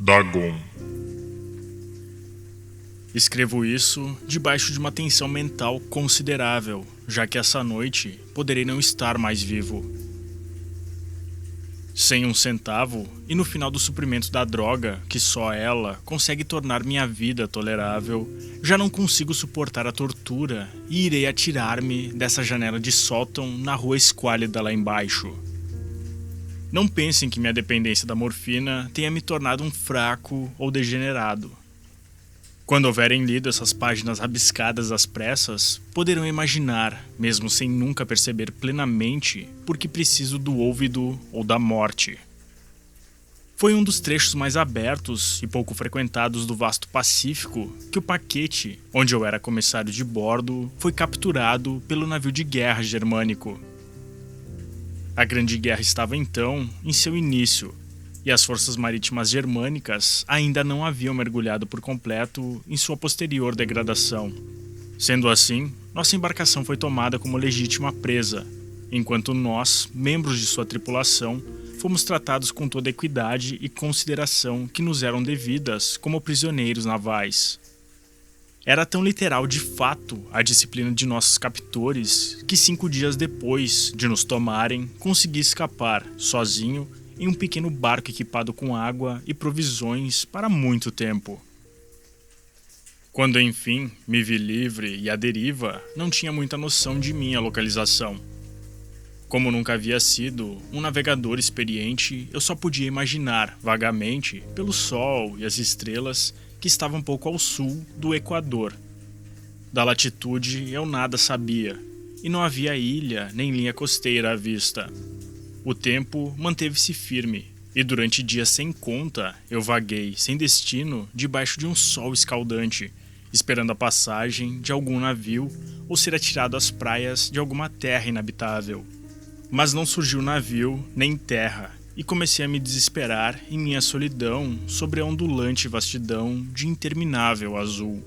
Dagon. Escrevo isso debaixo de uma tensão mental considerável, já que essa noite poderei não estar mais vivo. Sem um centavo, e no final do suprimento da droga, que só ela consegue tornar minha vida tolerável, já não consigo suportar a tortura e irei atirar-me dessa janela de sótão na rua esquálida lá embaixo. Não pensem que minha dependência da morfina tenha me tornado um fraco ou degenerado. Quando houverem lido essas páginas rabiscadas às pressas, poderão imaginar, mesmo sem nunca perceber plenamente, por que preciso do ouvido ou da morte. Foi um dos trechos mais abertos e pouco frequentados do vasto Pacífico que o paquete, onde eu era comissário de bordo, foi capturado pelo navio de guerra germânico. A Grande Guerra estava então em seu início, e as forças marítimas germânicas ainda não haviam mergulhado por completo em sua posterior degradação. Sendo assim, nossa embarcação foi tomada como legítima presa, enquanto nós, membros de sua tripulação, fomos tratados com toda a equidade e consideração que nos eram devidas como prisioneiros navais. Era tão literal de fato a disciplina de nossos captores que 5 dias depois de nos tomarem, consegui escapar, sozinho, em um pequeno barco equipado com água e provisões para muito tempo. Quando enfim me vi livre e à deriva, não tinha muita noção de minha localização. Como nunca havia sido um navegador experiente, eu só podia imaginar, vagamente, pelo sol e as estrelas, que estavam um pouco ao sul do Equador. Da latitude eu nada sabia, e não havia ilha nem linha costeira à vista. O tempo manteve-se firme, e durante dias sem conta eu vaguei, sem destino, debaixo de um sol escaldante, esperando a passagem de algum navio ou ser atirado às praias de alguma terra inabitável. Mas não surgiu navio nem terra, e comecei a me desesperar em minha solidão sobre a ondulante vastidão de interminável azul.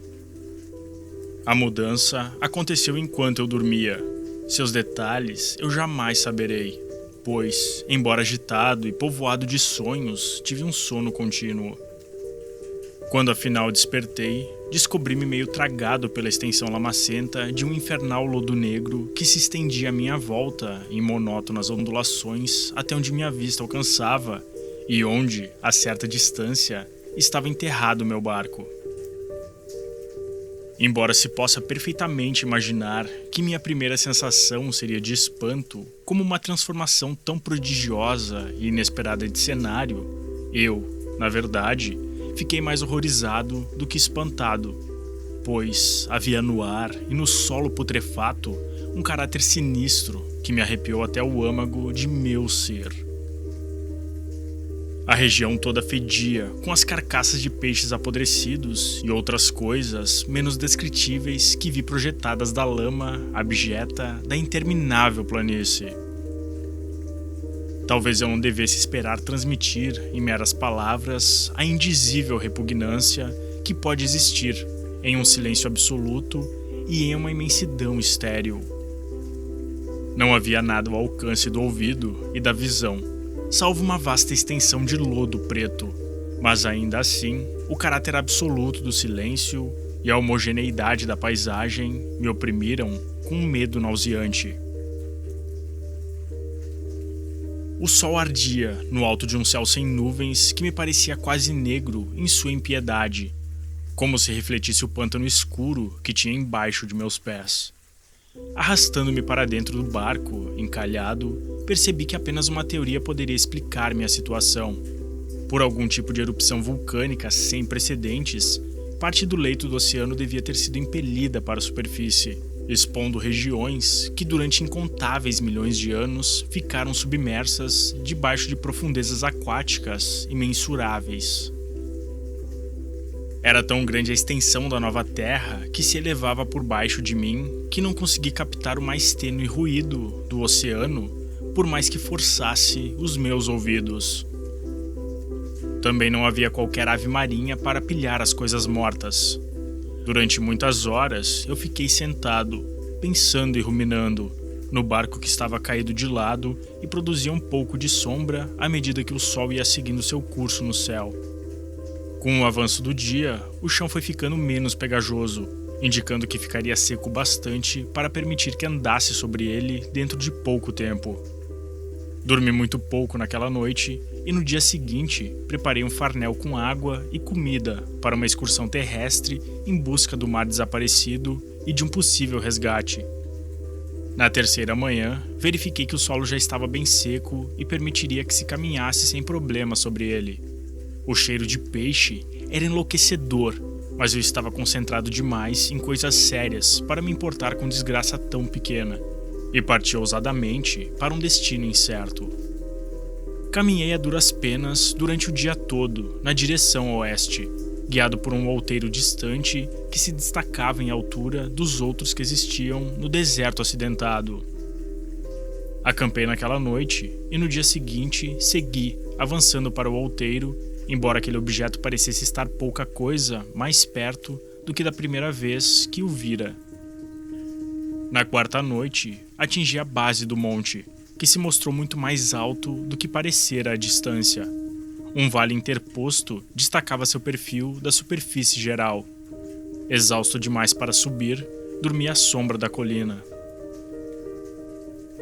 A mudança aconteceu enquanto eu dormia. Seus detalhes eu jamais saberei, pois, embora agitado e povoado de sonhos, tive um sono contínuo. Quando afinal despertei, descobri-me meio tragado pela extensão lamacenta de um infernal lodo negro que se estendia à minha volta em monótonas ondulações até onde minha vista alcançava e onde, a certa distância, estava enterrado meu barco. Embora se possa perfeitamente imaginar que minha primeira sensação seria de espanto, como uma transformação tão prodigiosa e inesperada de cenário, eu, na verdade, fiquei mais horrorizado do que espantado, pois havia no ar e no solo putrefato um caráter sinistro que me arrepiou até o âmago de meu ser. A região toda fedia, com as carcaças de peixes apodrecidos e outras coisas menos descritíveis que vi projetadas da lama abjeta da interminável planície. Talvez eu não devesse esperar transmitir, em meras palavras, a indizível repugnância que pode existir em um silêncio absoluto e em uma imensidão estéril. Não havia nada ao alcance do ouvido e da visão, salvo uma vasta extensão de lodo preto, mas ainda assim, o caráter absoluto do silêncio e a homogeneidade da paisagem me oprimiram com um medo nauseante. O sol ardia no alto de um céu sem nuvens que me parecia quase negro em sua impiedade, como se refletisse o pântano escuro que tinha embaixo de meus pés. Arrastando-me para dentro do barco, encalhado, percebi que apenas uma teoria poderia explicar minha situação. Por algum tipo de erupção vulcânica sem precedentes, parte do leito do oceano devia ter sido impelida para a superfície, expondo regiões que durante incontáveis milhões de anos ficaram submersas debaixo de profundezas aquáticas imensuráveis. Era tão grande a extensão da nova terra que se elevava por baixo de mim que não consegui captar o mais tênue ruído do oceano, por mais que forçasse os meus ouvidos. Também não havia qualquer ave marinha para pilhar as coisas mortas. Durante muitas horas eu fiquei sentado, pensando e ruminando, no barco que estava caído de lado e produzia um pouco de sombra à medida que o sol ia seguindo seu curso no céu. Com o avanço do dia, o chão foi ficando menos pegajoso, indicando que ficaria seco bastante para permitir que andasse sobre ele dentro de pouco tempo. Dormi muito pouco naquela noite e no dia seguinte preparei um farnel com água e comida para uma excursão terrestre em busca do mar desaparecido e de um possível resgate. Na terceira manhã, verifiquei que o solo já estava bem seco e permitiria que se caminhasse sem problema sobre ele. O cheiro de peixe era enlouquecedor, mas eu estava concentrado demais em coisas sérias para me importar com desgraça tão pequena, e parti ousadamente para um destino incerto. Caminhei a duras penas durante o dia todo na direção oeste, guiado por um outeiro distante que se destacava em altura dos outros que existiam no deserto acidentado. Acampei naquela noite e no dia seguinte segui, avançando para o outeiro, embora aquele objeto parecesse estar pouca coisa mais perto do que da primeira vez que o vira. Na quarta noite, atingi a base do monte, que se mostrou muito mais alto do que parecera à distância. Um vale interposto destacava seu perfil da superfície geral. Exausto demais para subir, dormi à sombra da colina.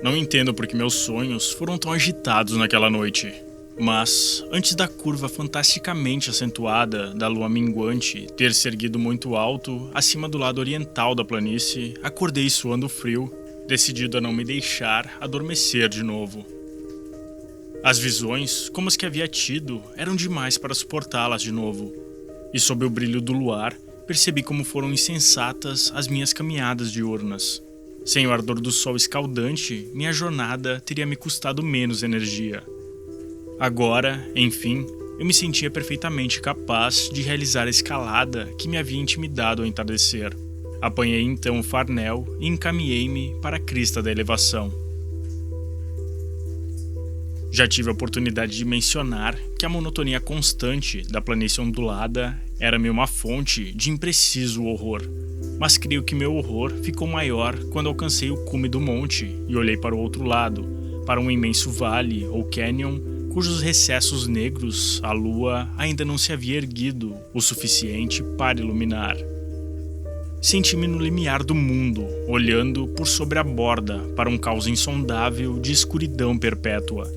Não entendo por que meus sonhos foram tão agitados naquela noite. Mas, antes da curva fantasticamente acentuada da lua minguante ter se erguido muito alto acima do lado oriental da planície, acordei suando frio, decidido a não me deixar adormecer de novo. As visões, como as que havia tido, eram demais para suportá-las de novo, e sob o brilho do luar, percebi como foram insensatas as minhas caminhadas diurnas. Sem o ardor do sol escaldante, minha jornada teria me custado menos energia. Agora, enfim, eu me sentia perfeitamente capaz de realizar a escalada que me havia intimidado ao entardecer. Apanhei então o farnel e encaminhei-me para a crista da elevação. Já tive a oportunidade de mencionar que a monotonia constante da planície ondulada era-me uma fonte de impreciso horror, mas creio que meu horror ficou maior quando alcancei o cume do monte e olhei para o outro lado, para um imenso vale ou canyon cujos recessos negros a lua ainda não se havia erguido o suficiente para iluminar. Senti-me no limiar do mundo, olhando por sobre a borda para um caos insondável de escuridão perpétua.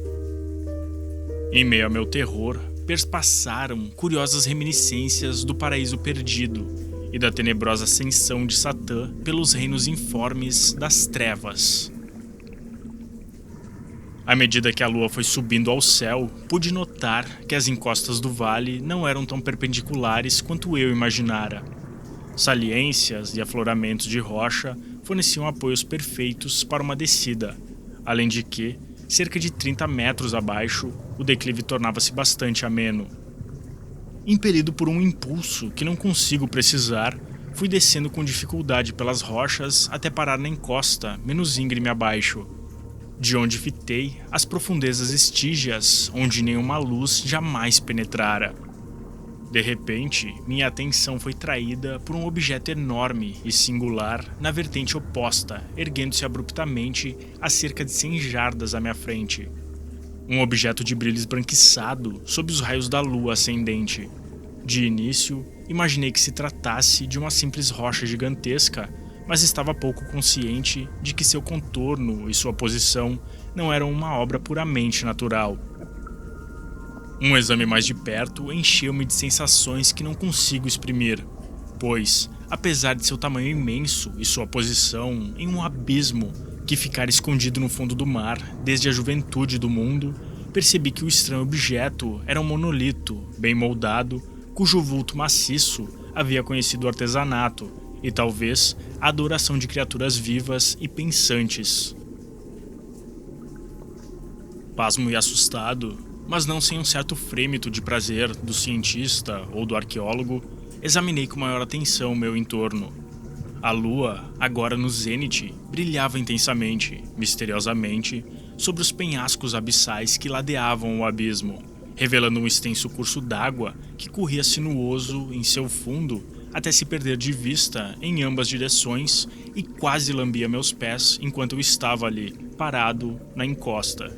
Em meio ao meu terror, perspassaram curiosas reminiscências do paraíso perdido e da tenebrosa ascensão de Satã pelos reinos informes das trevas. À medida que a lua foi subindo ao céu, pude notar que as encostas do vale não eram tão perpendiculares quanto eu imaginara. Saliências e afloramentos de rocha forneciam apoios perfeitos para uma descida, além de que, cerca de 30 metros abaixo, o declive tornava-se bastante ameno. Impelido por um impulso que não consigo precisar, fui descendo com dificuldade pelas rochas até parar na encosta menos íngreme abaixo, de onde fitei as profundezas estígias onde nenhuma luz jamais penetrara. De repente, minha atenção foi traída por um objeto enorme e singular na vertente oposta, erguendo-se abruptamente a cerca de 100 jardas à minha frente. Um objeto de brilho esbranquiçado sob os raios da lua ascendente. De início, imaginei que se tratasse de uma simples rocha gigantesca, mas estava pouco consciente de que seu contorno e sua posição não eram uma obra puramente natural. Um exame mais de perto encheu-me de sensações que não consigo exprimir, pois, apesar de seu tamanho imenso e sua posição em um abismo que ficara escondido no fundo do mar desde a juventude do mundo, percebi que o estranho objeto era um monolito bem moldado, cujo vulto maciço havia conhecido o artesanato e talvez a adoração de criaturas vivas e pensantes. Pasmo e assustado, mas não sem um certo frêmito de prazer do cientista ou do arqueólogo, examinei com maior atenção o meu entorno. A lua, agora no zênite, brilhava intensamente, misteriosamente, sobre os penhascos abissais que ladeavam o abismo, revelando um extenso curso d'água que corria sinuoso em seu fundo até se perder de vista em ambas direções e quase lambia meus pés enquanto eu estava ali, parado na encosta.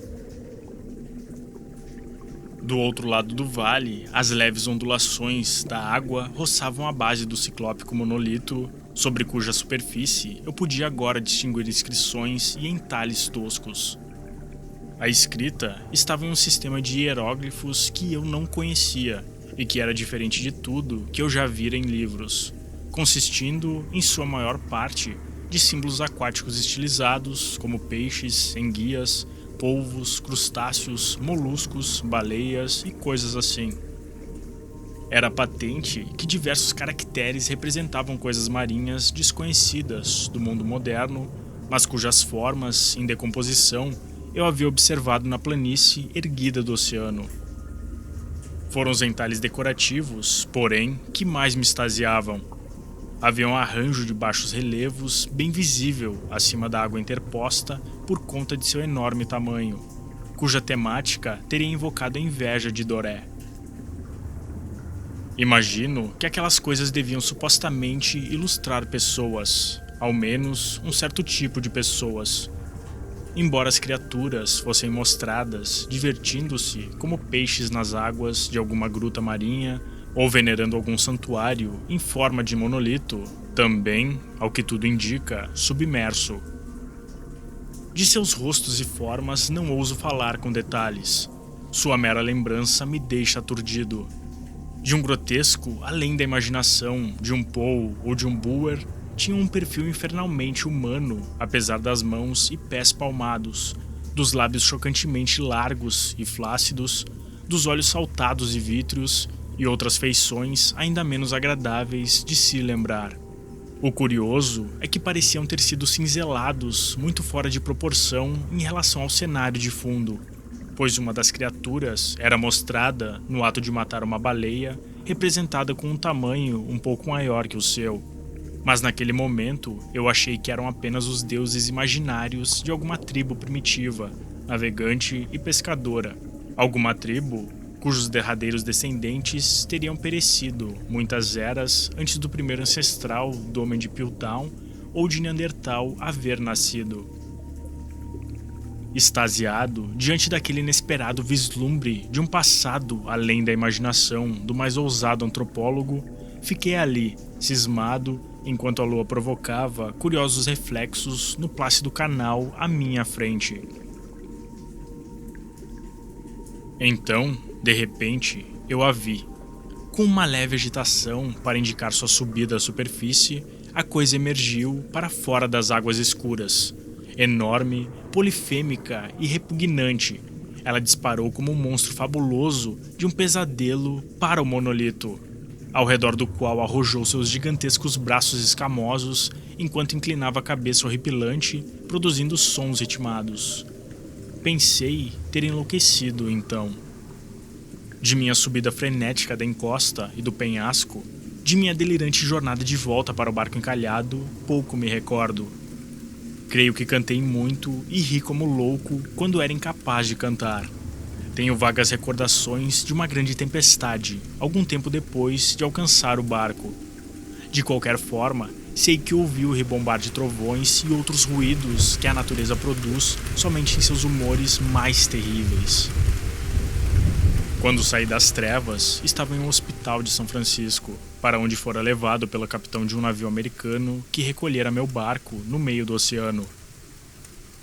Do outro lado do vale, as leves ondulações da água roçavam a base do ciclópico monolito, sobre cuja superfície eu podia agora distinguir inscrições e entalhes toscos. A escrita estava em um sistema de hieróglifos que eu não conhecia e que era diferente de tudo que eu já vira em livros, consistindo, em sua maior parte, de símbolos aquáticos estilizados, como peixes, enguias, polvos, crustáceos, moluscos, baleias e coisas assim. Era patente que diversos caracteres representavam coisas marinhas desconhecidas do mundo moderno, mas cujas formas, em decomposição, eu havia observado na planície erguida do oceano. Foram os entalhes decorativos, porém, que mais me extasiavam. Havia um arranjo de baixos relevos bem visível acima da água interposta por conta de seu enorme tamanho, cuja temática teria invocado a inveja de Doré. Imagino que aquelas coisas deviam supostamente ilustrar pessoas, ao menos um certo tipo de pessoas. Embora as criaturas fossem mostradas divertindo-se como peixes nas águas de alguma gruta marinha ou venerando algum santuário em forma de monolito, também, ao que tudo indica, submerso. De seus rostos e formas não ouso falar com detalhes. Sua mera lembrança me deixa aturdido. De um grotesco além da imaginação, de um Poe ou de um Buer, tinha um perfil infernalmente humano, apesar das mãos e pés palmados, dos lábios chocantemente largos e flácidos, dos olhos saltados e vítreos e outras feições ainda menos agradáveis de se lembrar. O curioso é que pareciam ter sido cinzelados muito fora de proporção em relação ao cenário de fundo, pois uma das criaturas era mostrada, no ato de matar uma baleia, representada com um tamanho um pouco maior que o seu. Mas naquele momento eu achei que eram apenas os deuses imaginários de alguma tribo primitiva, navegante e pescadora. Alguma tribo cujos derradeiros descendentes teriam perecido muitas eras antes do primeiro ancestral do homem de Piltdown ou de Neandertal haver nascido. Extasiado diante daquele inesperado vislumbre de um passado além da imaginação do mais ousado antropólogo, fiquei ali, cismado, enquanto a lua provocava curiosos reflexos no plácido canal à minha frente. Então, de repente, eu a vi. Com uma leve agitação para indicar sua subida à superfície, a coisa emergiu para fora das águas escuras. Enorme, polifêmica e repugnante, ela disparou como um monstro fabuloso de um pesadelo para o monolito, ao redor do qual arrojou seus gigantescos braços escamosos enquanto inclinava a cabeça horripilante, produzindo sons ritmados. Pensei ter enlouquecido então. De minha subida frenética da encosta e do penhasco, de minha delirante jornada de volta para o barco encalhado, pouco me recordo. Creio que cantei muito e ri como louco quando era incapaz de cantar. Tenho vagas recordações de uma grande tempestade, algum tempo depois de alcançar o barco. De qualquer forma, sei que ouvi o rebombar de trovões e outros ruídos que a natureza produz somente em seus humores mais terríveis. Quando saí das trevas, estava em um hospital de São Francisco, para onde fora levado pelo capitão de um navio americano que recolhera meu barco no meio do oceano.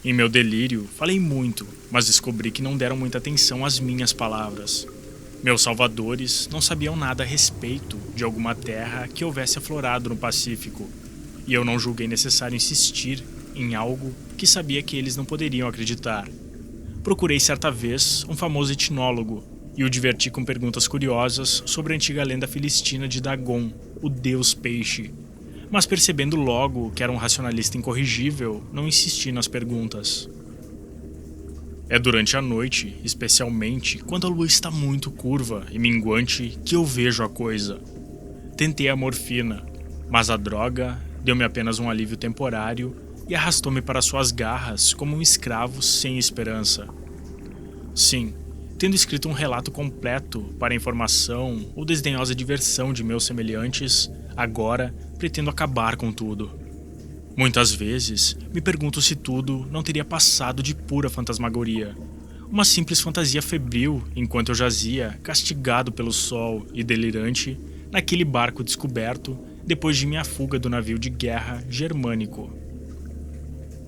Em meu delírio, falei muito, mas descobri que não deram muita atenção às minhas palavras. Meus salvadores não sabiam nada a respeito de alguma terra que houvesse aflorado no Pacífico, e eu não julguei necessário insistir em algo que sabia que eles não poderiam acreditar. Procurei certa vez um famoso etnólogo e o diverti com perguntas curiosas sobre a antiga lenda filistina de Dagon, o deus peixe. Mas percebendo logo que era um racionalista incorrigível, não insisti nas perguntas. É durante a noite, especialmente quando a lua está muito curva e minguante, que eu vejo a coisa. Tentei a morfina, mas a droga deu-me apenas um alívio temporário e arrastou-me para suas garras como um escravo sem esperança. Sim, tendo escrito um relato completo para a informação ou desdenhosa diversão de meus semelhantes, agora pretendo acabar com tudo. Muitas vezes me pergunto se tudo não teria passado de pura fantasmagoria, Uma simples fantasia febril enquanto eu jazia, castigado pelo sol e delirante, naquele barco descoberto depois de minha fuga do navio de guerra germânico.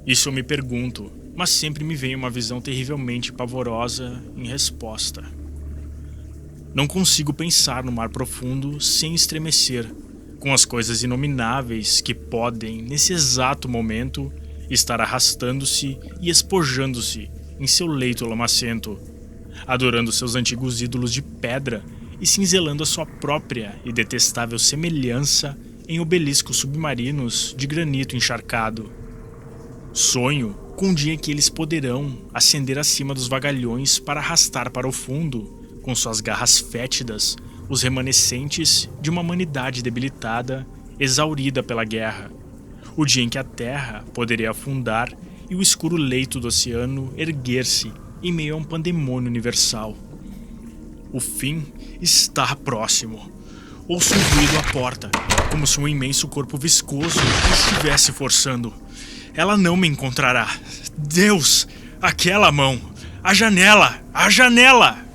Isso eu me pergunto, mas sempre me vem uma visão terrivelmente pavorosa em resposta. Não consigo pensar no mar profundo sem estremecer, com as coisas inomináveis que podem, nesse exato momento, estar arrastando-se e espojando-se em seu leito lamacento, adorando seus antigos ídolos de pedra e cinzelando a sua própria e detestável semelhança em obeliscos submarinos de granito encharcado. Sonho com um dia em que eles poderão ascender acima dos vagalhões para arrastar para o fundo, com suas garras fétidas, os remanescentes de uma humanidade debilitada, exaurida pela guerra. O dia em que a Terra poderia afundar e o escuro leito do oceano erguer-se em meio a um pandemônio universal. O fim está próximo. Ouço um ruído à porta, como se um imenso corpo viscoso me estivesse forçando. Ela não me encontrará. Deus! Aquela mão! A janela! A janela!